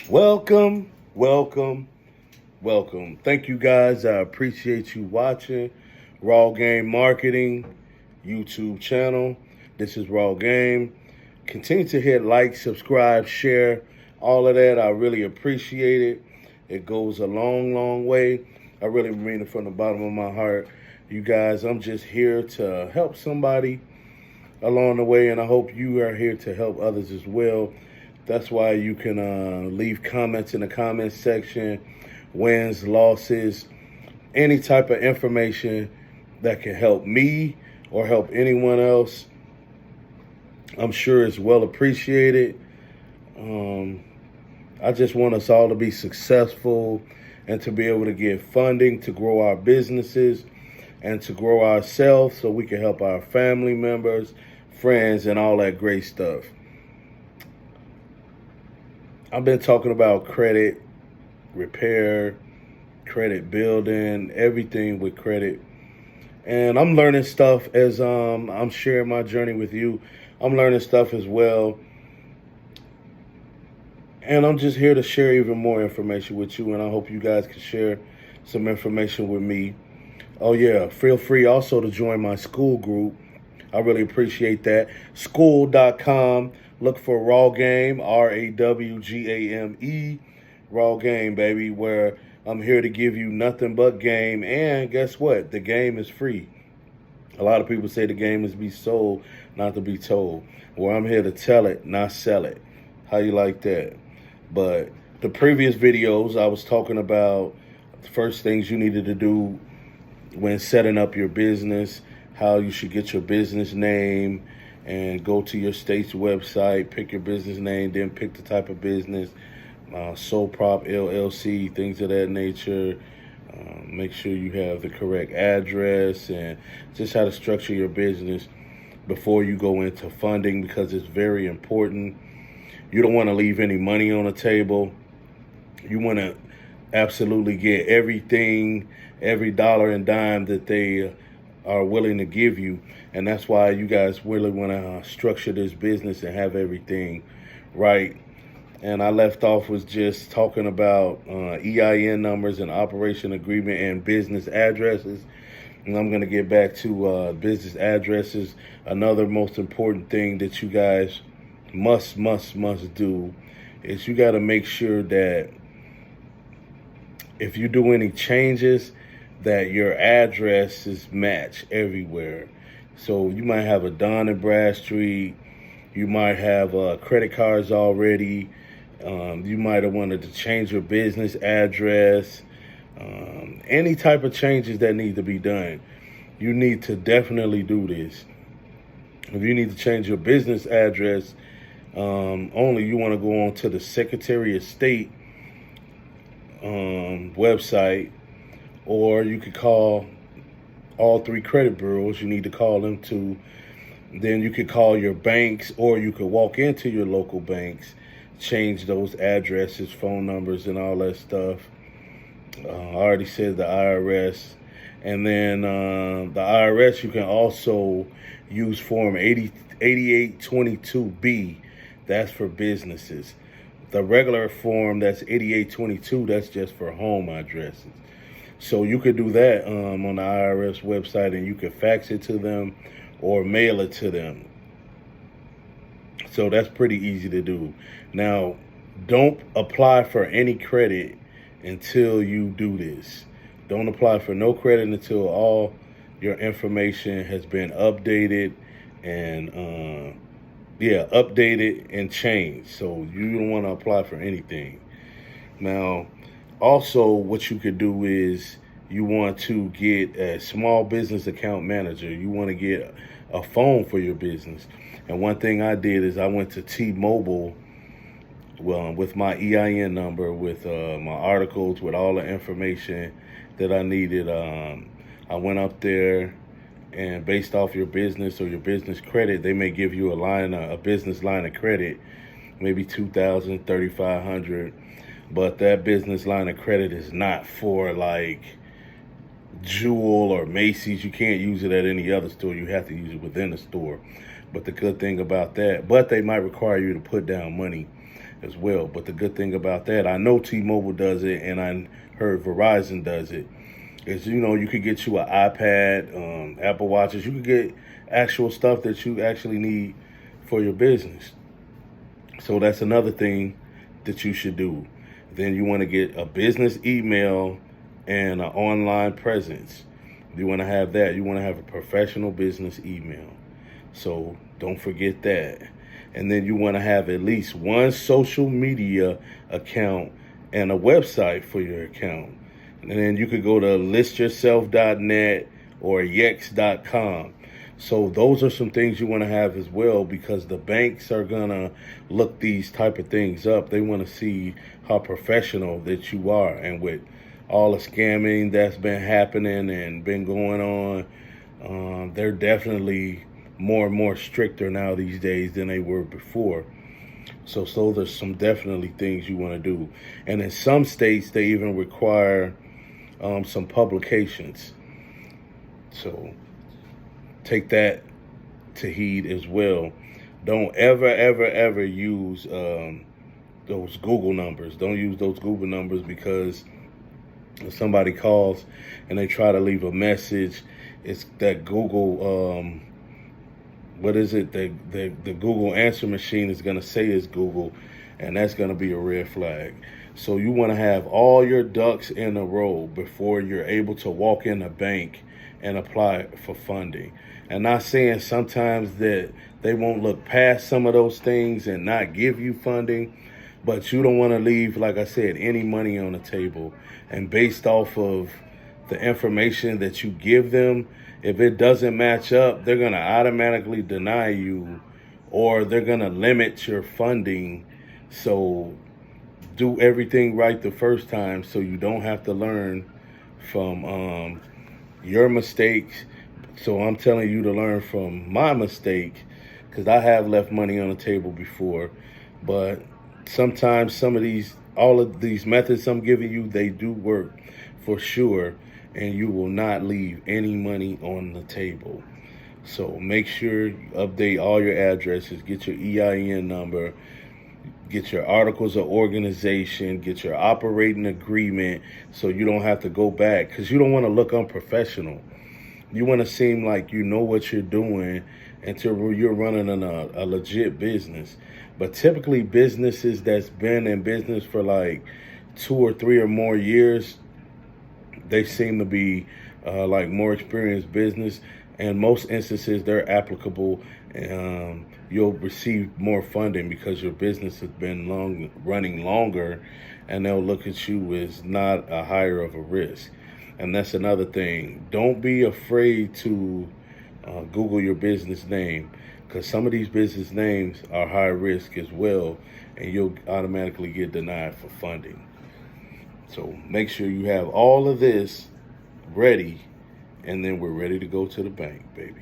Welcome, welcome, welcome. Thank you guys. I appreciate you watching Raw Game Marketing YouTube channel. This is Raw Game. Continue to hit like, subscribe, share, all of that. I really appreciate it. It goes a long, long way. I really mean it from the bottom of my heart. You guys, I'm just here to help somebody along the way, and I hope you are here to help others as well. That's why you can leave comments in the comments section, wins, losses, any type of information that can help me or help anyone else. I'm sure it's well appreciated. I just want us all to be successful and to be able to get funding to grow our businesses and to grow ourselves so we can help our family members, friends, and all that great stuff. I've been talking about credit repair, credit building, everything with credit. And I'm learning stuff as I'm sharing my journey with you. I'm learning stuff as well. And I'm just here to share even more information with you. And I hope you guys can share some information with me. Oh, yeah. Feel free also to join my school group. I really appreciate that. School.com. Look for Raw Game, RAWGAME, Raw Game, baby, where I'm here to give you nothing but game. And guess what? The game is free. A lot of people say the game is to be sold, not to be told. Well, I'm here to tell it, not sell it. How you like that? But the previous videos, I was talking about the first things you needed to do when setting up your business, how you should get your business name, and go to your state's website, pick your business name, then pick the type of business, sole prop, LLC, things of that nature. Make sure you have the correct address and just how to structure your business before you go into funding, because it's very important. You don't want to leave any money on the table. You want to absolutely get everything, every dollar and dime that they are willing to give you. And that's why you guys really want to structure this business and have everything right. And I left off with just talking about EIN numbers and operation agreement and business addresses. And I'm going to get back to business addresses. Another most important thing that you guys must do is you got to make sure that if you do any changes, that your addresses match everywhere. So you might have a Dun and Bradstreet, you might have credit cards already, you might have wanted to change your business address, any type of changes that need to be done. You need to definitely do this. If you need to change your business address, only you want to go on to the Secretary of State website, or you could call all three credit bureaus. You need to call them too. Then you could call your banks, or you could walk into your local banks, change those addresses, phone numbers, and all that stuff. I already said the IRS. And then the IRS, you can also use Form 8822B. That's for businesses. The regular form, that's 8822, that's just for home addresses. So you could do that on the IRS website, and you could fax it to them or mail it to them. So that's pretty easy to do. Now, don't apply for any credit until you do this. Don't apply for no credit until all your information has been updated and updated and changed. So you don't want to apply for anything. Now, also what you could do is you want to get a small business account manager. You want to get a phone for your business. And one thing I did is I went to T-Mobile with my EIN number, with my articles, with all the information that I needed. I went up there, and based off your business or your business credit, they may give you a business line of credit, maybe $2,000, $3,500. But that business line of credit is not for like Jewel or Macy's. You can't use it at any other store. You have to use it within the store. But the good thing about that, but they might require you to put down money. as well. But the good thing about that, I know T-Mobile does it, and I heard Verizon does it, is, you could get you an iPad, Apple Watches. You could get actual stuff that you actually need for your business. So that's another thing that you should do. Then you want to get a business email and an online presence. You want to have that. You want to have a professional business email. So don't forget that. And then you want to have at least one social media account and a website for your account. And then you could go to listyourself.net or yex.com. So those are some things you want to have as well, because the banks are going to look these type of things up. They want to see how professional that you are. And with all the scamming that's been happening and been going on, they're definitely more and more stricter now these days than they were before. So there's some definitely things you want to do. And in some states, they even require some publications. So take that to heed as well. Don't ever use those Google numbers. Don't use those Google numbers, because if somebody calls and they try to leave a message, it's that Google, what is it? The Google answer machine is going to say it's Google, and that's going to be a red flag. So you want to have all your ducks in a row before you're able to walk in a bank and apply for funding. And not saying sometimes that they won't look past some of those things and not give you funding, but you don't want to leave, like I said, any money on the table. And based off of the information that you give them, if it doesn't match up, they're going to automatically deny you, or they're going to limit your funding. So do everything right the first time, so you don't have to learn from your mistakes. So I'm telling you to learn from my mistake, because I have left money on the table before. But sometimes all of these methods I'm giving you, they do work for sure, and you will not leave any money on the table. So make sure you update all your addresses, get your EIN number, get your articles of organization, get your operating agreement, so you don't have to go back, because you don't want to look unprofessional. You want to seem like you know what you're doing until you're running a legit business. But typically businesses that's been in business for like 2 or 3 or more years, they seem to be like more experienced business. And most instances, they're applicable. You'll receive more funding because your business has been running longer, and they'll look at you as not a higher of a risk. And that's another thing. Don't be afraid to Google your business name, because some of these business names are high risk as well, and you'll automatically get denied for funding. So make sure you have all of this ready, and then we're ready to go to the bank, baby.